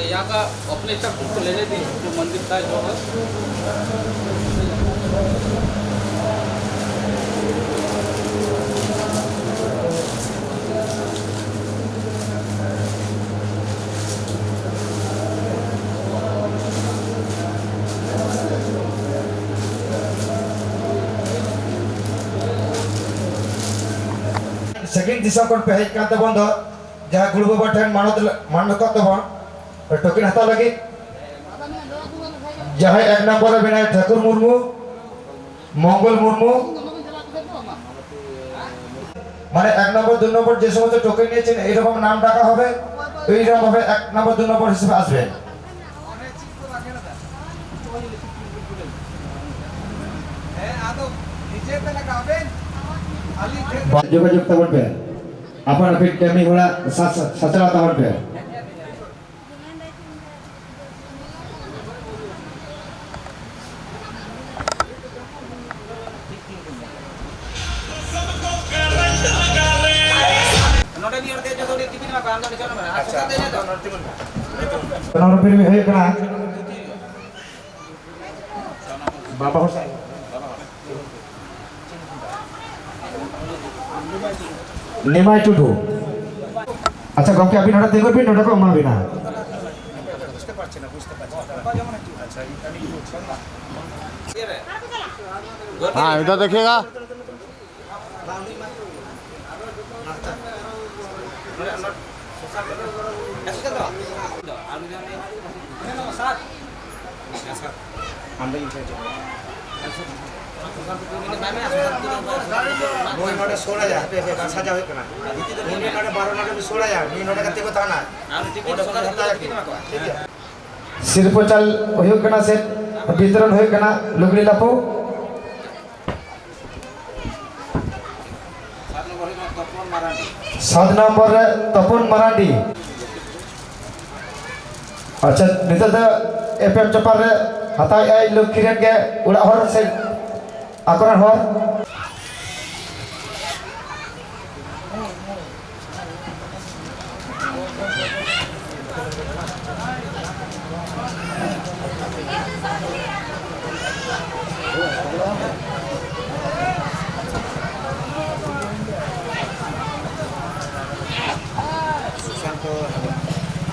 यहाँ का अपने तक को लेने दी जो मंदिर था जो है सेकंड दिशा कोन पे हेज काते बंद जहां गुरु बाबा ठेन मानत तबन टोकन हता लगे जहां एक नंबर बिना ठाकुर मुर्मू मंगल मुर्मू মানে এক নম্বর দুই নম্বর যে সমস্ত টোকেন নিয়েছেন এইরকম নাম ডাকা হবে এইরকম ভাবে এক নম্বর দুই নম্বর হিসেবে আসবে যোগাযোগ তখন पे अपन फिर कैमी घोड़ा सचरा तवन पे नोट फिर भी है कना बाबा हुसैन निमाय टुडू अच्छा गमके আপনি নটা দেখবেন নটা কম হবে না বুঝতে পারছেন না আচ্ছা আমি हां इधर देखिएगा सिरपोचल होयकना से वितरण होयकना लुगड़ी लापो 7 नंबर तपन मराठी अच्छा नित एफएम चपार रे हताय आई लुखिरन के उड़ा हर से आकरण हर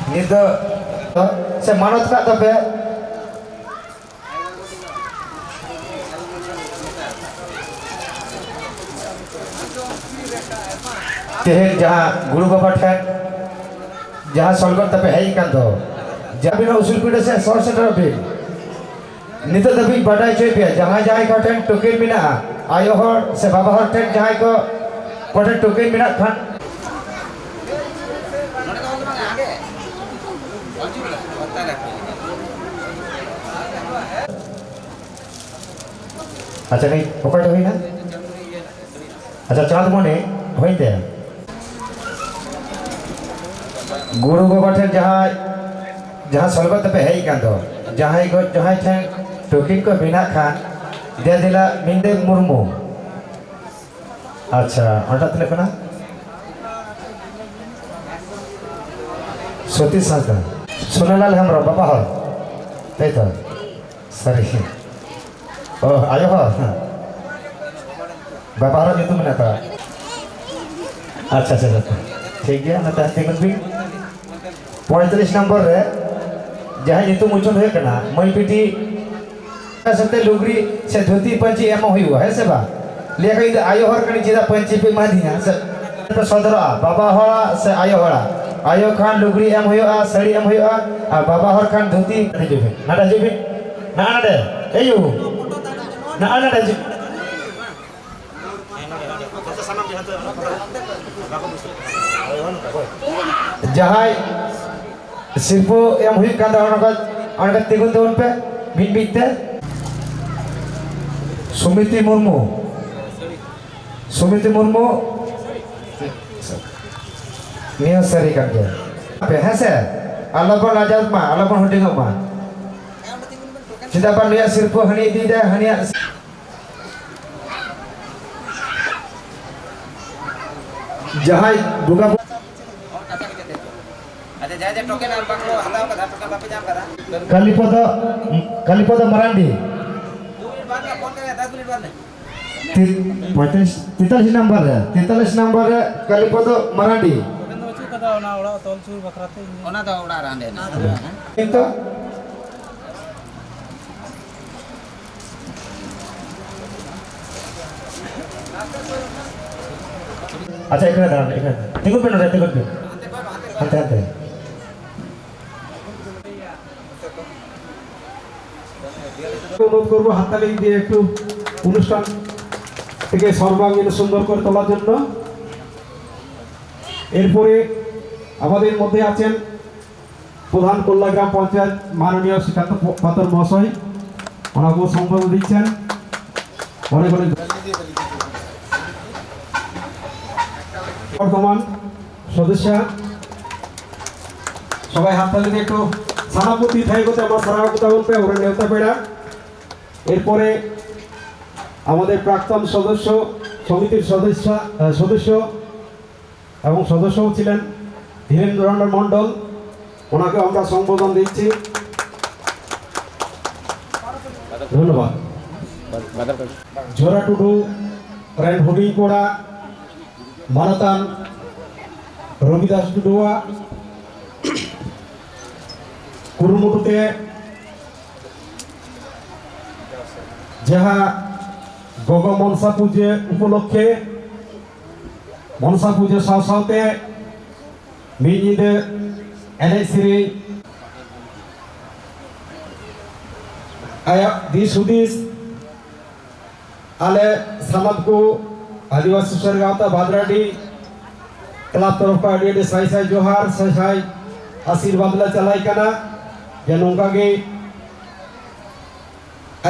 नित से मानत का तबे तेहन जहाँ गुरु बाबा ठेन जहाँ सलगन तबे है ही कांदो जहाँ भी ना उसूल पीढ़े से 100 सेंटर भी नित तभी बढ़ाई चुके हैं जहाँ जहाँ का ठेन टोकेन बिना आयो हर से बाबा हर ठेन जहाँ को पढ़े टोकेन बिना खान আচ্ছা নেই ওখানটা হই না আচ্ছা চাঁদ মনে হইতে गुरु बाबा ठेन जहाँ सलगत पे है कांदो जहाँ ठेन टोकिन को बिना खान दे दिला मिंदे मुर्मू अच्छा अटा तले कना सतीश हांसदा सोनालाल हेम्ब्रम बाबा हर ताई तो सरी ओ आयो हर बाबा हर नितुम नेता अच्छा अच्छा ठीक है ना तेगन भी 45 नंबर रे जहाँ नितुम उचन हुए कना मई पिटी सते लुगरी से धोती पंची एम हुआ है से बा लेका इद आयो हर कनी जेदा पंची पे मादिना से सदरा बाबा हरा से आयो हरा आयो खान लुगरी एम हुआ साड़ी एम हुआ आ बाबा हर खान धोती जेबे नाडा जेबे ना नाडे एयू ना नाडा जे जहाँ शिल्पो एम हुई कांदा अनका तिगुन दोन पे बिन बिनते सुमिति मुर्मू निया सरी कांगे पे है आलापन आजाद मा आलापन हुटिंग मा चिदापन निया शिल्पो हनी दी दे हनिया जहाँ बुगा कालीपद मरांडी 43 नंबर है कालीपद मरांडी तो अच्छा एक देखो पे हंते हंते অনুরোধ করবো হাততালি দিয়ে একটু অনুষ্ঠান থেকে সর্বাঙ্গীন সুন্দর করে তোলার জন্য। এরপরে আমাদের মধ্যে আছেন প্রধান কল্যাণ গ্রাম পঞ্চায়েত মাননীয় শ্রীকান্ত পাতর মহাশয়, ওনাকে সম্বোধন দিচ্ছেন। অনেক অনেক বর্তমান সদস্য সবাই হাততালি দিয়ে একটু সানাপতি থাই করতে আমার সারা কথা বলতে ওরা নেওতা পেড়া। এরপরে আমাদের প্রাক্তন সদস্য সমিতির সদস্য এবং সদস্যও ছিলেন ধীরেন্দ্র মণ্ডল, ওনাকে আমরা সম্বোধন দিচ্ছি। ধন্যবাদ। ঝোরা টুডু, রায়ন হরিপোড়া, মানতান রবিদাস টুডুয়া, কুরুমুটুতে যাহা গগ মনসা পুজো উপলক্ষে মনসা পুজো সাথে মিনিদে এনএই সেরেኝ आया दिस हुदिस आले समाज को आदिवासी सरगावता बादराडी क्लब तरफ का आडिया साई साई जोहार साई साई आशीर्वाद ला चलाई कना जे नोंका गे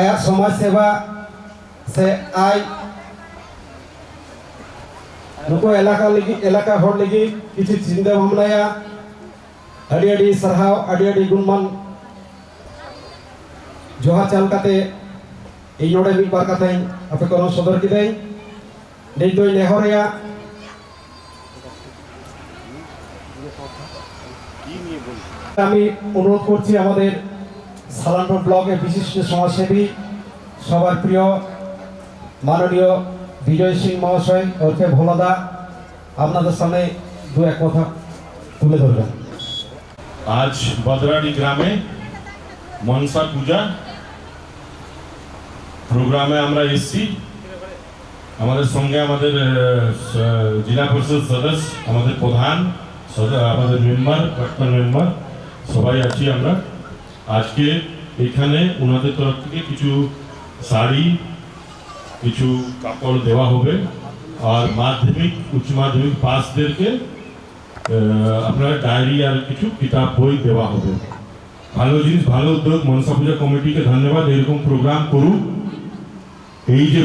आया समाज सेवा से आई नुको इलाका हर लगी किछु चिंता भावनाया आडिया सरहाव आडिया गुणमान जोहा चाल काते এই নড়ে মিবার কথাই আপনি কোন সদর কি দেই নেই তো নেহরিয়া আমি অনুরোধ করছি আমাদের সালানপুর ব্লকের বিশিষ্ট সমাজসেবী সবার প্রিয় মাননীয় বিজয় সিং মহাশয় ওরফে ভোলাদা আপনাদের সামনে দু এক কথা তুলে ধরবেন। आज बदराडी ग्रामे मनसा पूजा प्रोग्रामे আমরা এসেছি। আমাদের সঙ্গে আমাদের জেলা পরিষদ সদস্য, আমাদের প্রধান, আমাদের মেম্বার, প্রাক্তন মেম্বার সবাই আছি আমরা। আজকে এখানে ওনাদের তরফ থেকে কিছু শাড়ি, কিছু কাপড় দেওয়া হবে। আর মাধ্যমিক উচ্চ মাধ্যমিক পাসদেরকে আপনার ডায়েরি আর কিছু কিতাব বই দেওয়া হবে। ভালো জিনিস, ভালো উদ্যোগ। মনসা পূজা কমিটিকে ধন্যবাদ, এরকম প্রোগ্রাম করুক। এই যে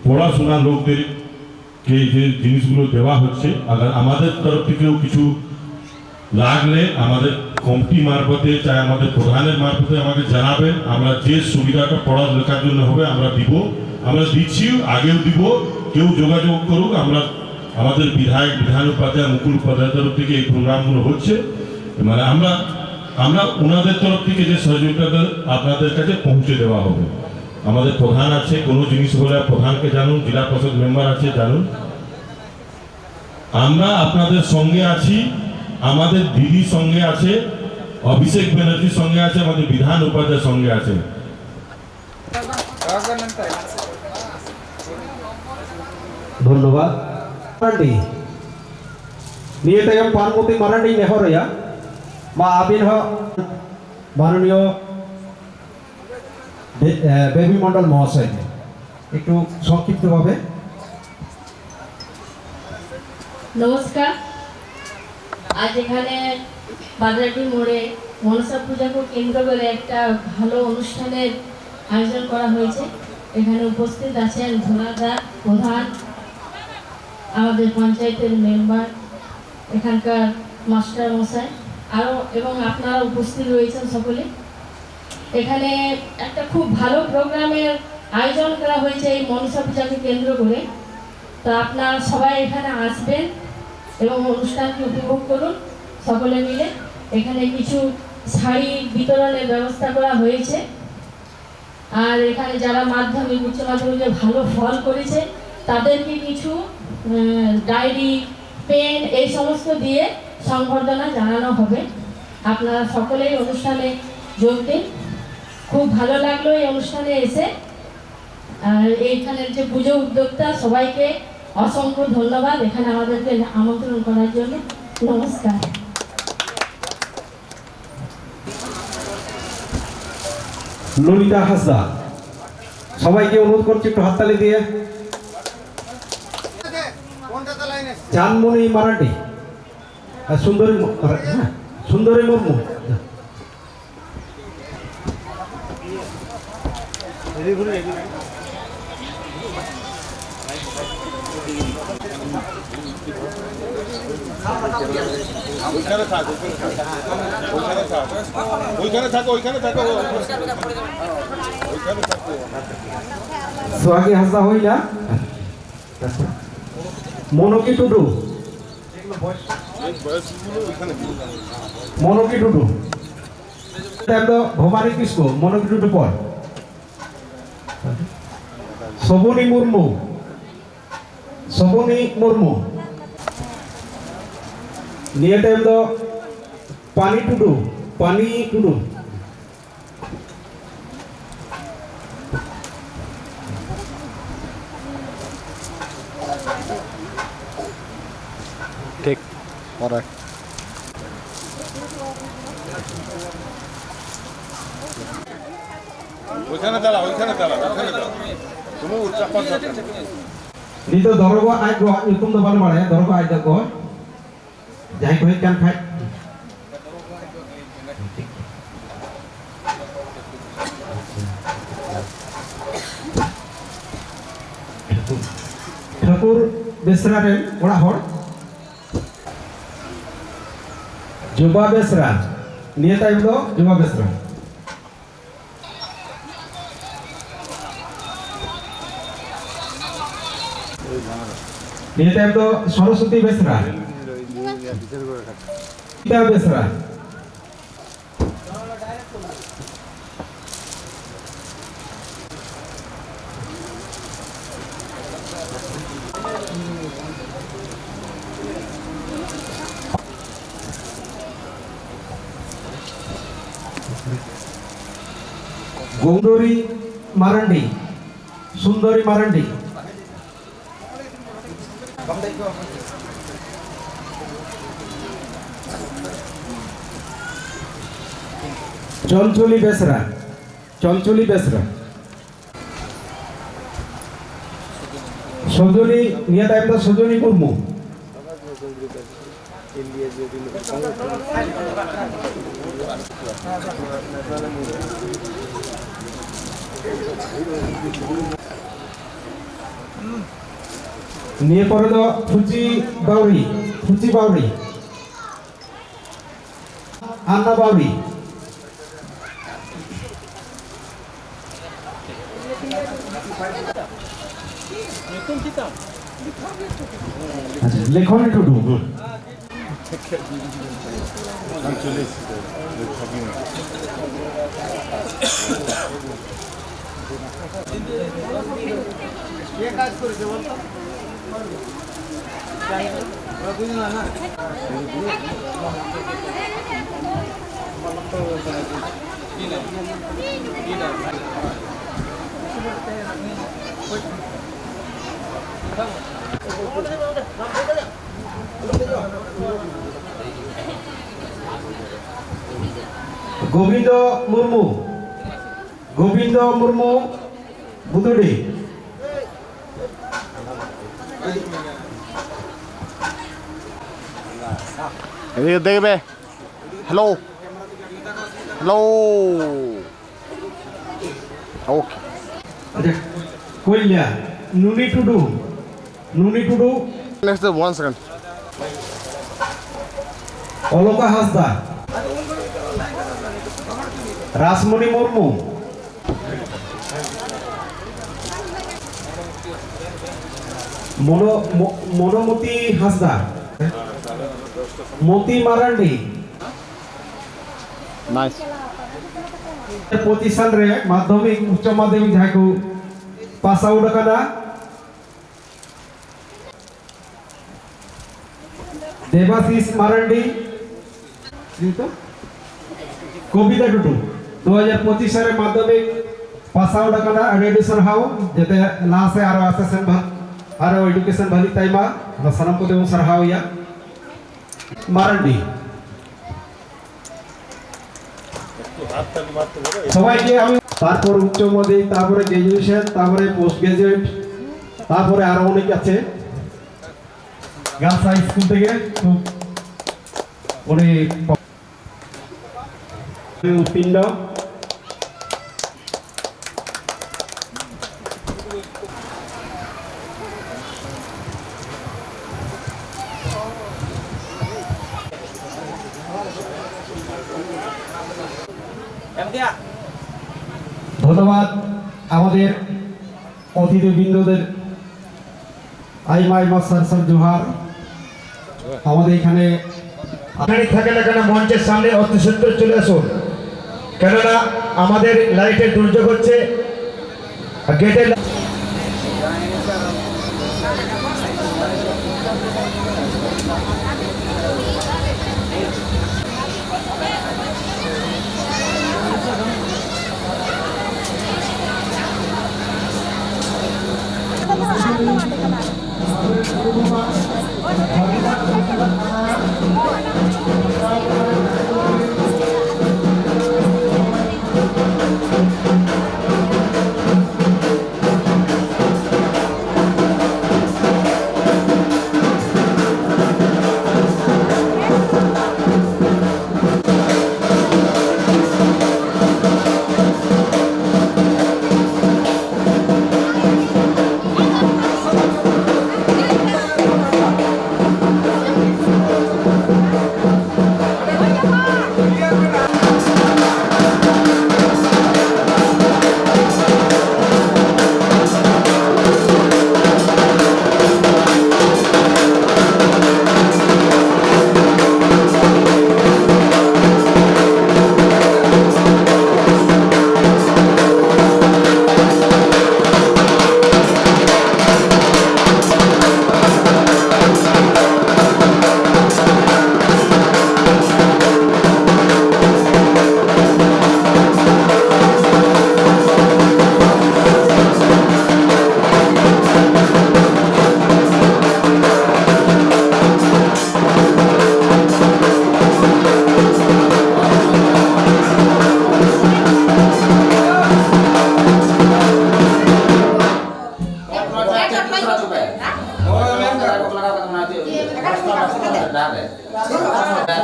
পড়াশোনা লোকদেরকে যে জিনিসগুলো দেওয়া হচ্ছে, আবার আমাদের তরফ থেকেও কিছু লাগলে আমাদের কমিটি মারফতে চাই আমাদের প্রধানের মারফতে আমাকে জানাবেন। আমরা যে সুবিধাটা পড়ালেখার জন্য হবে আমরা দিব, আমরা দিচ্ছি, আগেও দিব। কেউ যোগাযোগ করুক। আমরা আমাদের বিধান উপাধ্যায় মুকুল উপাধ্যায় তরফ থেকে এই প্রোগ্রামগুলো হচ্ছে, মানে আমরা ওনাদের তরফ থেকে যে সহযোগিতা আপনাদের কাছে পৌঁছে দেওয়া হবে। আমাদের প্রধান আছে, কোনো জিনিস হলে প্রধানকে জানুন, জেলা পরিষদ মেম্বার আছে জানুন। আমরা আপনাদের সঙ্গে আছি, আমাদের দিদির সঙ্গে আছে, অভিষেক ব্যানার্জির সঙ্গে আছে, আমাদের বিধান উপাধ্যায়ের সঙ্গে আছে। ধন্যবাদ। মারান্ডি নিয়ে তাই পার্বতী মারান্ডি নেহরয়া মা আবিন মাননীয় বেবি মন্ডল মহাশয় একটু সংক্ষিপ্তভাবে। নমস্কার। আজ এখানে বাজারটি মোড়ে মনসা পূজাকে কেন্দ্র করে একটা ভালো অনুষ্ঠানের আয়োজন করা হয়েছে। এখানে উপস্থিত আছেন ধোলাদা প্রধান, আমাদের পঞ্চায়েতের মেম্বার, এখানকার মাস্টার মশাই আরও, এবং আপনারা উপস্থিত রয়েছেন সকলে। এখানে একটা খুব ভালো প্রোগ্রামের আয়োজন করা হয়েছে এই মনসা পূজাকে কেন্দ্র করে। তো আপনারা সবাই এখানে আসবেন এবং অনুষ্ঠানটি উপভোগ করুন সকলে মিলে। এখানে কিছু শাড়ি বিতরণের ব্যবস্থা করা হয়েছে। আর এখানে যারা মাধ্যমিক উচ্চ মাধ্যমিকে ভালো ফল করেছে তাদেরকে কিছু ডায়েরি, পেন এই সমস্ত দিয়ে সংবর্ধনা জানানো হবে। আপনারা সকলেই অনুষ্ঠানে যোগ দিন। খুব ভালো লাগলো এই অনুষ্ঠানে এসে। আর এইখানের যে পুজো উদ্যোক্তা সবাইকে অসংখ্য ধন্যবাদ এখানে আমাদেরকে আমন্ত্রণ করার জন্য। নমস্কার। ললিতা হাসদা, সবাইকে অনুরোধ করছি একটু হাততালি দিয়ে। চাঁদমণি মারান্ডি, সুন্দরী মুর্মু, সোহাগী হাসদা হইলা, মনকি টুডু, মনকি টুডু, ভবানী কৃষ্ণ, মনকি টুডু পর, শোভনী মুর্মু, শোভনী মুর্মু, নিয়ে টাইম দো পানি টুডু, পানি টুডু, ঠিক alright ওইখানে দাঁড়া তুমি উচ্চাপন নিতো ধরবো আজ গো ইকুম দো বাল মারে ধরবো আজ গো যাই কই কান খাই ঠাকুর বেসরা রে ওড়া হড় जुबा बेसरा निये टाइम दो जुबा बेसरा निये टाइम दो सरस्वती बेसरा गीता बेसरा गौरी मारंडी, सुंदरी मारंडी, चंचुली बेसरा, चंचुली बेसरा, सजनी निया टाइम दा सजनी मुर्मू, নিয়ে পরে তো ফুচি বাউরি আন্না বাউরি লেখনী টুডু গোবিন্দ মুর্মু বুদুডি এদিকে দেখবে হ্যালো ওকে কইলা নুনি টুডু নেক্সট 1 সেকেন্ড অলকা হাসদা রাসমণি মুর্মু মনোমতি হাসদা মতি মারান্ডি নাইস 25 সাল রে মাধ্যমিক উচ্চ মাধ্যমিক ঝাকু পাস আউট কানা দেবাশিস মারান্ডি কবিতা টুটু 2025 সালে মাধ্যমিক পাস আউট কানা এডুকেশন হাউ যেতে লাসে আরো আসেছেন আরো এডুকেশন ভালি তাইমা সালাম কো দেবো সারহাও ইয়া মারান্ডি সবাইকে আমি তারপর উচ্চ মাধ্যমিক তারপরে গ্রাজুয়েশন তারপরে পোস্ট গ্রাজুয়েট তারপরে আরো অনেক আছে গার্লস হাই স্কুল থেকে খুব অনেক উত্তীর্ণ ধন্যবাদ আমাদের অতিথিবৃন্দদের আইমা সরসর জোহার আমাদের এখানে থাকে না কেন মঞ্চের সামনে অতি সত্তর চলে আসুন কেননা আমাদের লাইটের দুর্যোগ হচ্ছে গেটের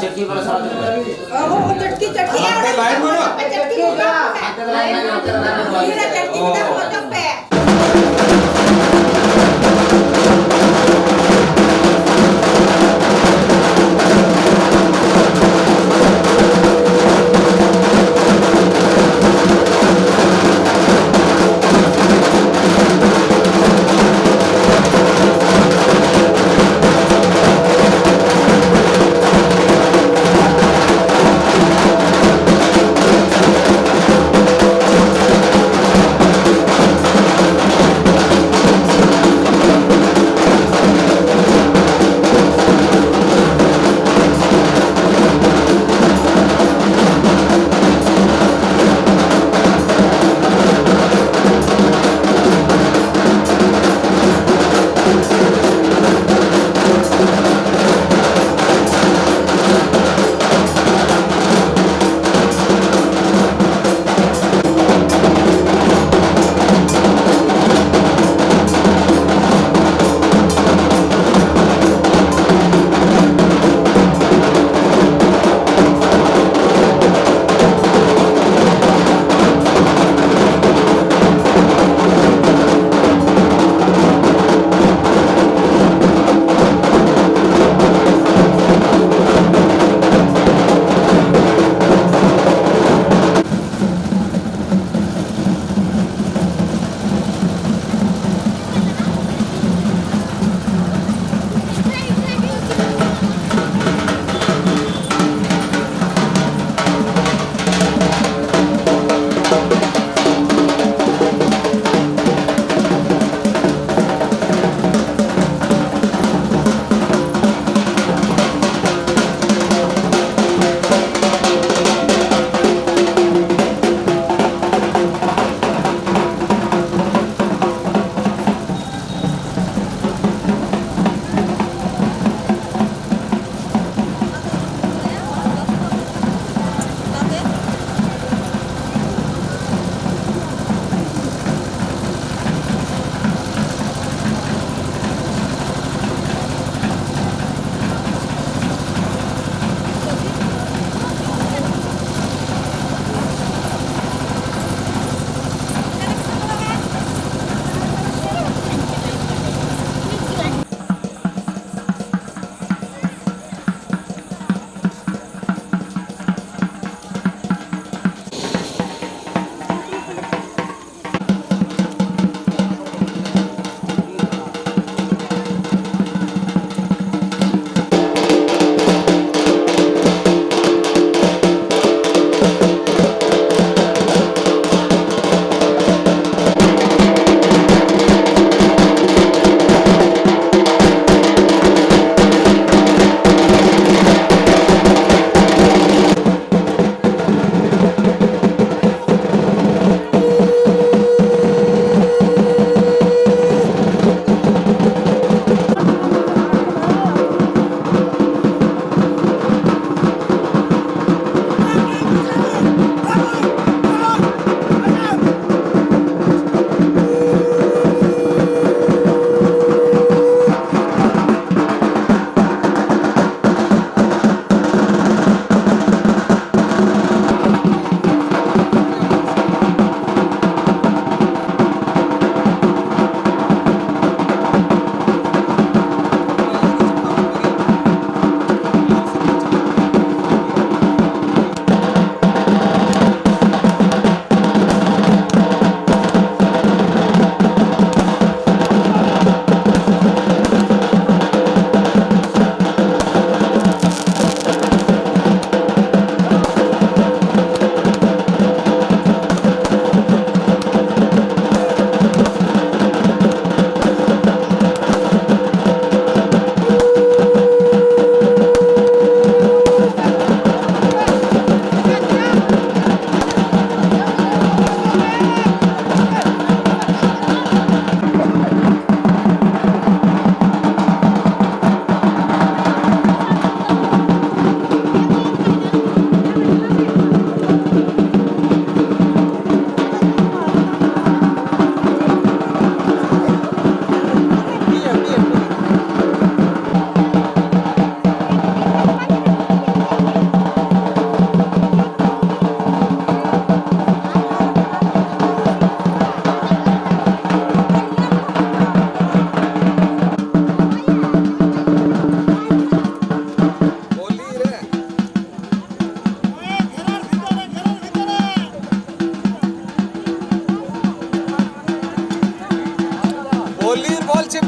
चटकी बोले सारा चटकी चटकी चटकी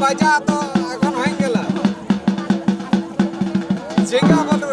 বাজা তো এখন হয়ে গেল জিঙ্গা বল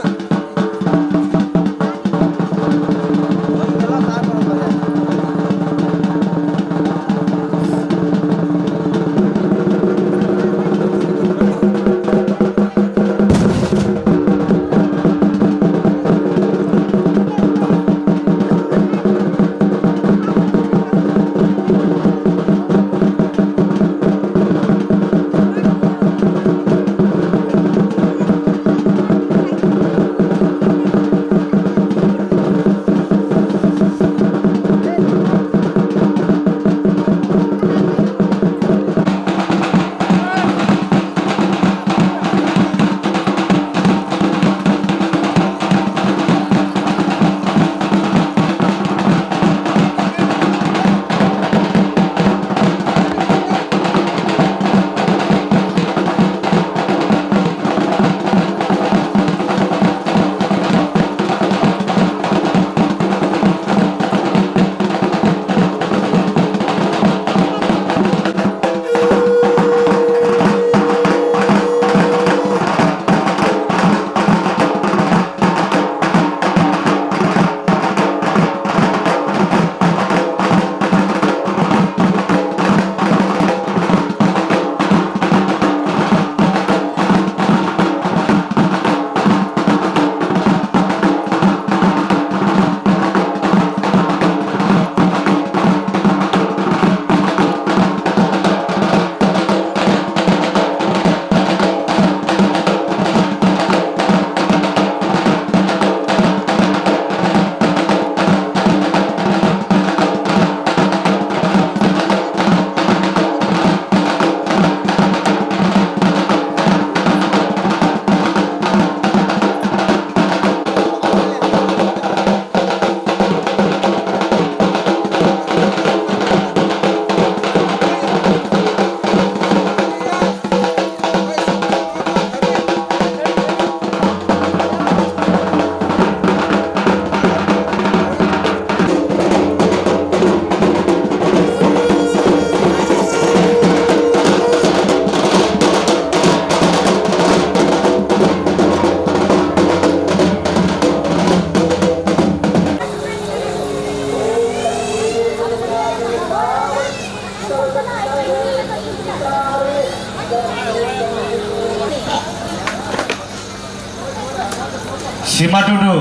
सीमा टुडू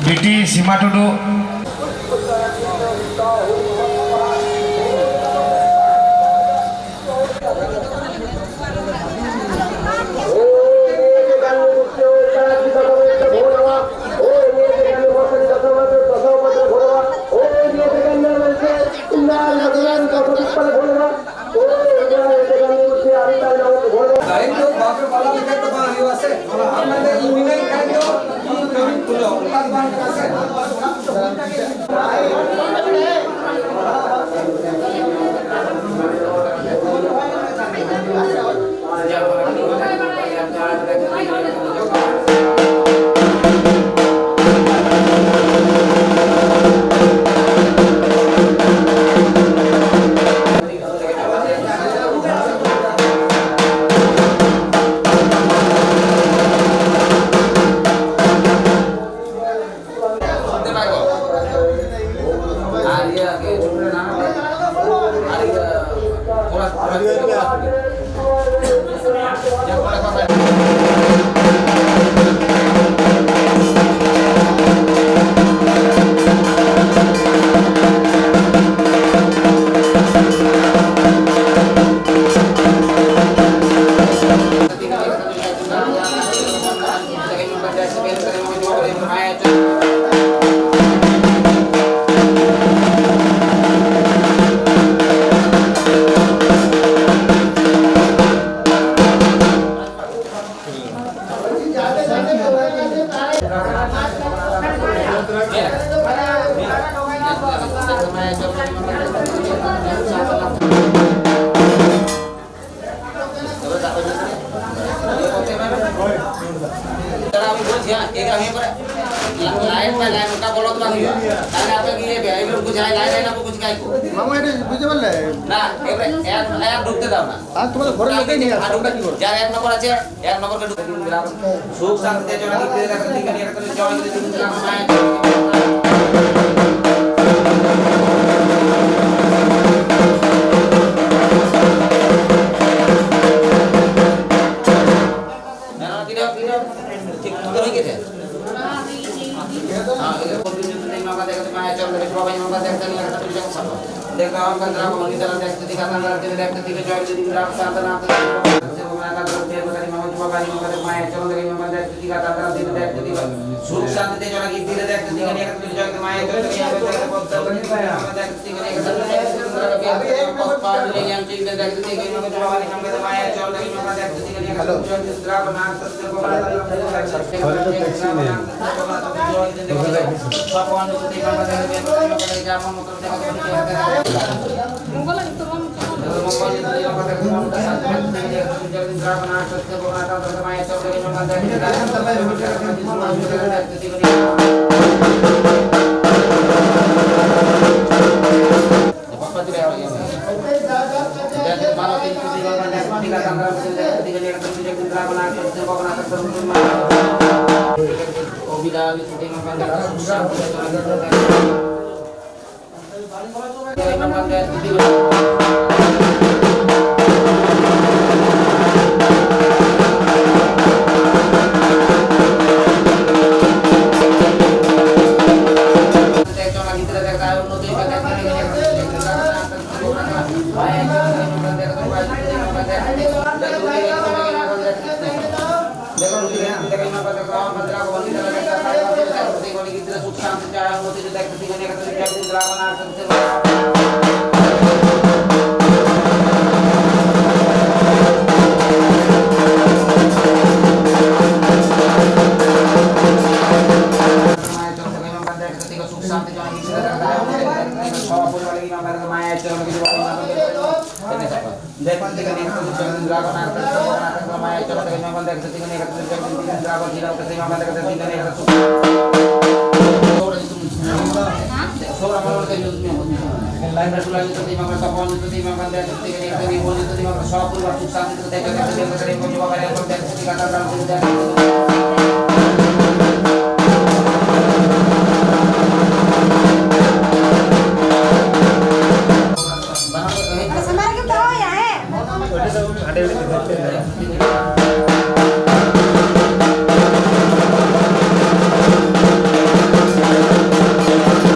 बीटी सीमा टुडू লাইন বা লাইন ওটা বলত বাঁধিবা তাহলে আপনাকে ইয়ে कुछ है लाइन लाइन आपको कुछ काय को মামা এটা বুঝতে পারলে না এবারে এক ঢুকতে দাও না আর তোমাদের ঘরের লোকেই নিয়ে আসো তোমরা কি করো যার এক নম্বর আছে এক নম্বরকে ঢুকতে দিন গ্রাম সুখ শান্তিতে জনা দিতে রাখতে দিকে নিয়ে রাখতে জয় দিতে দিন গ্রাম মায়া না না দিও ঠিক তো হয়ে গেছে हाँ ये कोई भी नहीं मांगा देखते मैं चल रहे प्रॉब्लम मांगा देखते नहीं लगता तुझे सब देखता हम कंद्रा को मंदिर चला देखते दिखाता करते देखते दिखे जॉय दिन रात साथ ना से वो मैं का करते बता मामा जो बाबा नहीं मांगा मैं चल रहे मामा देखते दिखाता करते देखते दिखा सुख शांति ते चला की धीरे देखते दिखे नहीं करते जॉय मैं चल रहे देखते बहुत मामा देखते दिखे नहीं करते पार ले हम चीज देखते दिखे मामा जो बाबा नहीं मांगा मैं चल रहे मामा देखते दिखे नहीं करते जॉय दिन रात बना सकते को बड़ा भगवान को देखा मैं देखते जा हम मतलब समार के तो यहाँ है